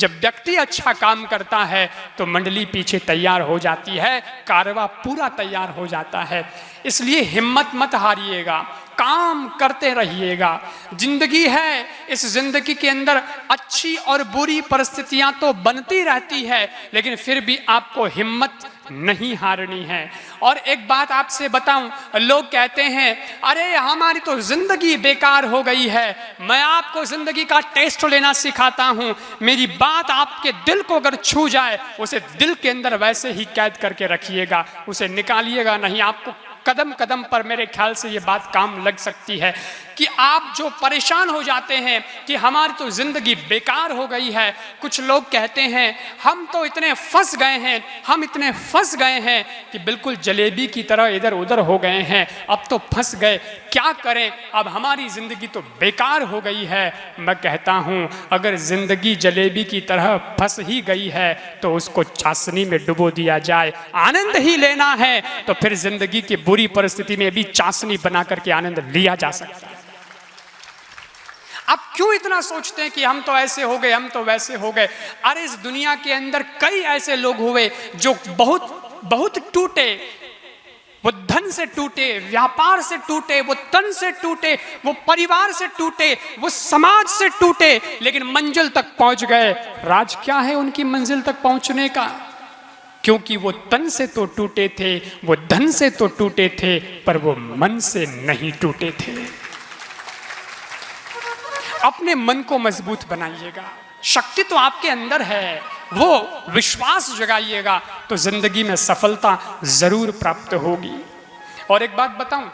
जब व्यक्ति अच्छा काम करता है तो मंडली पीछे तैयार हो जाती है, कारवा पूरा तैयार हो जाता है। इसलिए हिम्मत मत हारिएगा, काम करते रहिएगा। जिंदगी है, इस जिंदगी के अंदर अच्छी और बुरी परिस्थितियां तो बनती रहती है, लेकिन फिर भी आपको हिम्मत नहीं हारनी है। और एक बात आपसे बताऊं, लोग कहते हैं अरे हमारी तो जिंदगी बेकार हो गई है। मैं आपको जिंदगी का टेस्ट लेना सिखाता हूं। मेरी बात आपके दिल को अगर छू जाए, उसे दिल के अंदर वैसे ही कैद करके रखिएगा, उसे निकालिएगा नहीं। आपको कदम कदम पर मेरे ख्याल से ये बात काम लग सकती है कि आप जो परेशान हो जाते हैं कि हमारी तो जिंदगी बेकार हो गई है। कुछ लोग कहते हैं हम तो इतने फंस गए हैं, हम इतने फंस गए हैं कि बिल्कुल जलेबी की तरह इधर उधर हो गए हैं, अब तो फंस गए, क्या करें, अब हमारी जिंदगी तो बेकार हो गई है। मैं कहता हूं अगर जिंदगी जलेबी की तरह फंस ही गई है तो उसको चाशनी में डुबो दिया जाए। आनंद ही लेना है तो फिर जिंदगी की बुरी परिस्थिति में भी चाशनी बना करके आनंद लिया जा सकता है। आप क्यों इतना सोचते हैं कि हम तो ऐसे हो गए, हम तो वैसे हो गए। अरे इस दुनिया के अंदर कई ऐसे लोग हुए जो बहुत बहुत टूटे, वो धन से टूटे, व्यापार से टूटे, वो तन से टूटे, वो परिवार से टूटे, वो समाज से टूटे, लेकिन मंजिल तक पहुंच गए। राज क्या है उनकी मंजिल तक पहुंचने का? क्योंकि वो तन से तो टूटे थे, वो धन से तो टूटे थे, पर वो मन से नहीं टूटे थे। अपने मन को मजबूत बनाइएगा, शक्ति तो आपके अंदर है, वो विश्वास जगाइएगा तो जिंदगी में सफलता जरूर प्राप्त होगी। और एक बात बताऊं,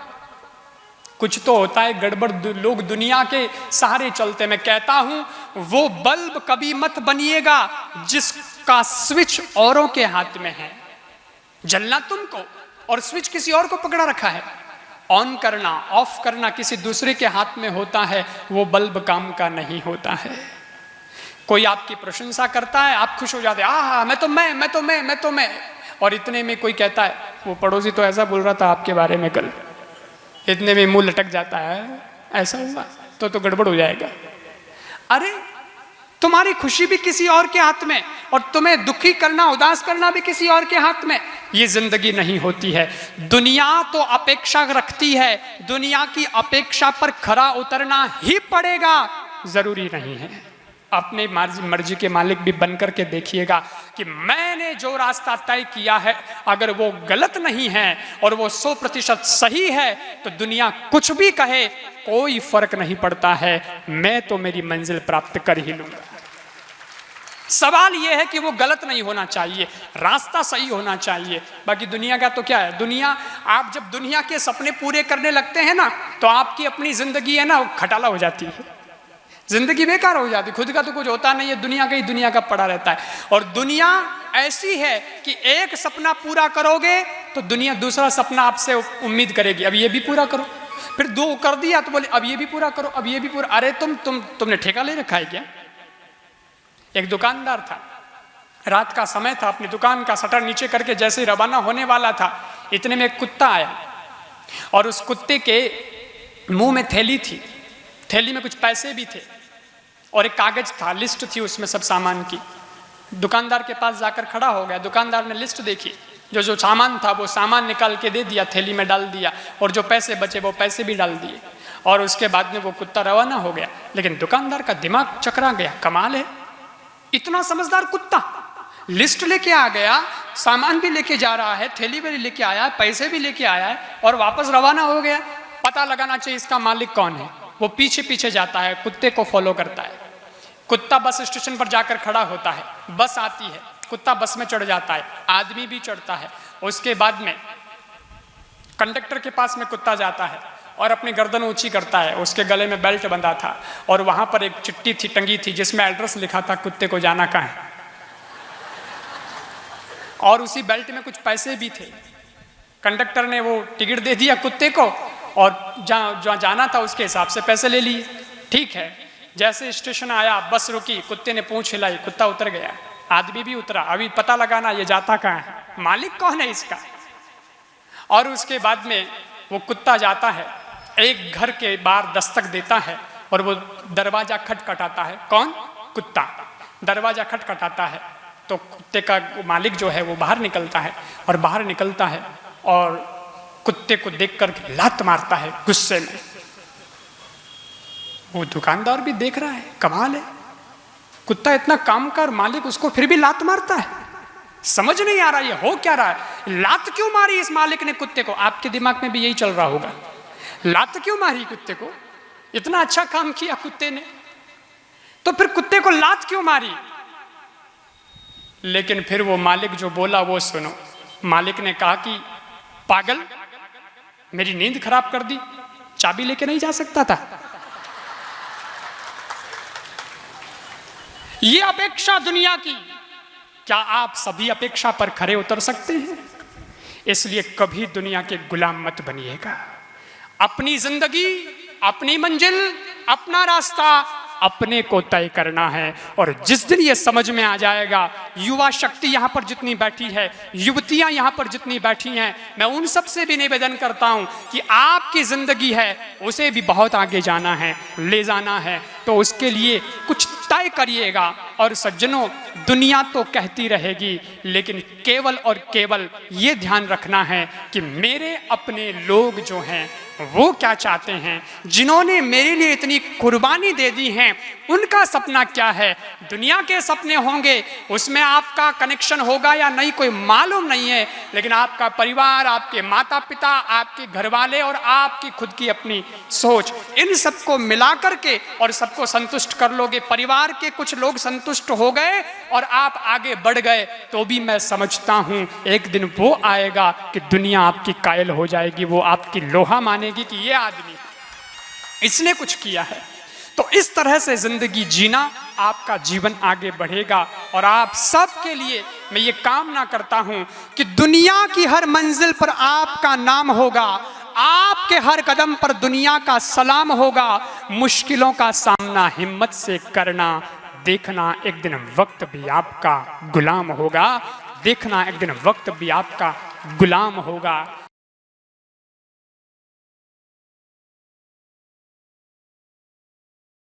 कुछ तो होता है गड़बड़, लोग दुनिया के सहारे चलते। मैं कहता हूं वो बल्ब कभी मत बनिएगा जिसका स्विच औरों के हाथ में है। जलना तुमको और स्विच किसी और को पकड़ा रखा है। ऑन करना ऑफ करना किसी दूसरे के हाथ में होता है, वो बल्ब काम का नहीं होता है। कोई आपकी प्रशंसा करता है, आप खुश हो जाते हैं, आहा मैं तो मैं, और इतने में कोई कहता है वो पड़ोसी तो ऐसा बोल रहा था आपके बारे में कल, इतने में मुंह लटक जाता है, ऐसा हुआ तो गड़बड़ हो जाएगा। अरे तुम्हारी खुशी भी किसी और के हाथ में, और तुम्हें दुखी करना, उदास करना भी किसी और के हाथ में। ये जिंदगी नहीं होती है। दुनिया तो अपेक्षा रखती है, दुनिया की अपेक्षा पर खरा उतरना ही पड़ेगा, जरूरी नहीं है। अपने मर्जी के मालिक भी बन करके देखिएगा कि मैंने जो रास्ता तय किया है अगर वो गलत नहीं है और वो 100% सही है तो दुनिया कुछ भी कहे कोई फर्क नहीं पड़ता है, मैं तो मेरी मंजिल प्राप्त कर ही लूंगा। सवाल यह है कि वो गलत नहीं होना चाहिए, रास्ता सही होना चाहिए। बाकी दुनिया का तो क्या है, दुनिया, आप जब दुनिया के सपने पूरे करने लगते हैं ना तो आपकी अपनी जिंदगी है ना खटाला हो जाती है, जिंदगी बेकार हो जाती है। खुद का तो कुछ होता नहीं है, दुनिया का ही दुनिया का पड़ा रहता है। और दुनिया ऐसी है कि एक सपना पूरा करोगे तो दुनिया दूसरा सपना आपसे उम्मीद करेगी, अब ये भी पूरा करो। फिर 2 कर दिया तो बोले अब ये भी पूरा करो, अब ये भी पूरा। अरे तुमने ठेका ले रखा है क्या? एक दुकानदार था, रात का समय था, अपनी दुकान का शटर नीचे करके जैसे ही रवाना होने वाला था, इतने में एक कुत्ता आया और उस कुत्ते के मुंह में थैली थी, थैली में कुछ पैसे भी थे और एक कागज था, लिस्ट थी उसमें सब सामान की। दुकानदार के पास जाकर खड़ा हो गया, दुकानदार ने लिस्ट देखी, जो सामान था वो सामान निकाल के दे दिया, थैली में डाल दिया, और जो पैसे बचे वो पैसे भी डाल दिए। और उसके बाद में वो कुत्ता रवाना हो गया। लेकिन दुकानदार का दिमाग चकरा गया, कमाल है, इतना समझदार कुत्ता, लिस्ट लेके आ गया, सामान भी लेके जा रहा है, थैली भी लेके आया है, पैसे भी लेके आया है और वापस रवाना हो गया। पता लगाना चाहिए इसका मालिक कौन है। वो पीछे पीछे जाता है, कुत्ते को फॉलो करता है। कुत्ता बस स्टेशन पर जाकर खड़ा होता है, बस आती है, कुत्ता बस में चढ़ जाता है, आदमी भी चढ़ता है। उसके बाद में कंडक्टर के पास में कुत्ता जाता है और अपनी गर्दन ऊंची करता है, उसके गले में बेल्ट बंधा था और वहां पर एक चिट्ठी थी टंगी थी जिसमें एड्रेस लिखा था कुत्ते को जाना कहाँ है, और उसी बेल्ट में कुछ पैसे भी थे। कंडक्टर ने वो टिकट दे दिया कुत्ते को और जहाँ जाना था उसके हिसाब से पैसे ले लिए। ठीक है, जैसे स्टेशन आया, बस रुकी, कुत्ते ने पूंछ हिलाई, कुत्ता उतर गया, आदमी भी उतरा। अभी पता लगाना ये जाता कहाँ है, मालिक कौन है इसका। और उसके बाद में वो कुत्ता जाता है, एक घर के बाहर दस्तक देता है और वो दरवाजा खटखटाता है। कौन? कुत्ता। दरवाजा खटखटाता है तो कुत्ते का मालिक जो है वो बाहर निकलता है, और बाहर निकलता है और कुत्ते को देख कर लात मारता है गुस्से में। वो दुकानदार भी देख रहा है, कमाल है, कुत्ता इतना काम कर, मालिक उसको फिर भी लात मारता है। समझ नहीं आ रहा ये हो क्या रहा है, लात क्यों मारी इस मालिक ने कुत्ते को? आपके दिमाग में भी यही चल रहा होगा, लात क्यों मारी कुत्ते को, इतना अच्छा काम किया कुत्ते ने, तो फिर कुत्ते को लात क्यों मारी? लेकिन फिर वो मालिक जो बोला वो सुनो। मालिक ने कहा कि पागल, मेरी नींद खराब कर दी, चाबी लेके नहीं जा सकता था? ये अपेक्षा दुनिया की, क्या आप सभी अपेक्षा पर खरे उतर सकते हैं? इसलिए कभी दुनिया के गुलाम मत बनिएगा। अपनी जिंदगी, अपनी मंजिल, अपना रास्ता अपने को तय करना है। और जिस दिन ये समझ में आ जाएगा, युवा शक्ति यहाँ पर जितनी बैठी है, युवतियाँ यहाँ पर जितनी बैठी हैं, मैं उन सब से भी निवेदन करता हूँ कि आपकी ज़िंदगी है उसे भी बहुत आगे जाना है, ले जाना है, तो उसके लिए कुछ तय करिएगा। और सज्जनों, दुनिया तो कहती रहेगी, लेकिन केवल और केवल ये ध्यान रखना है कि मेरे अपने लोग जो हैं वो क्या चाहते हैं, जिन्होंने मेरे लिए इतनी कुर्बानी दे दी है, उनका सपना क्या है। दुनिया के सपने होंगे, उसमें आपका कनेक्शन होगा या नहीं कोई मालूम नहीं है, लेकिन आपका परिवार, आपके माता पिता, आपके घर वाले और आपकी खुद की अपनी सोच, इन सबको मिला करके और सबको संतुष्ट कर लोगे। परिवार के कुछ लोग संतुष्ट हो गए और आप आगे बढ़ गए, तो भी मैं समझता हूं एक दिन वो आएगा कि दुनिया आपकी कायल हो जाएगी, वो आपकी लोहा मानेगी कि ये आदमी, इसने कुछ किया है। तो इस तरह से जिंदगी जीना, आपका जीवन आगे बढ़ेगा। और आप सबके लिए मैं ये कामना करता हूं कि दुनिया की हर मंजिल पर आपका नाम होगा, आपके हर कदम पर दुनिया का सलाम होगा। मुश्किलों का सामना हिम्मत से करना, देखना एक दिन वक्त भी आपका गुलाम होगा, देखना एक दिन वक्त भी आपका गुलाम होगा।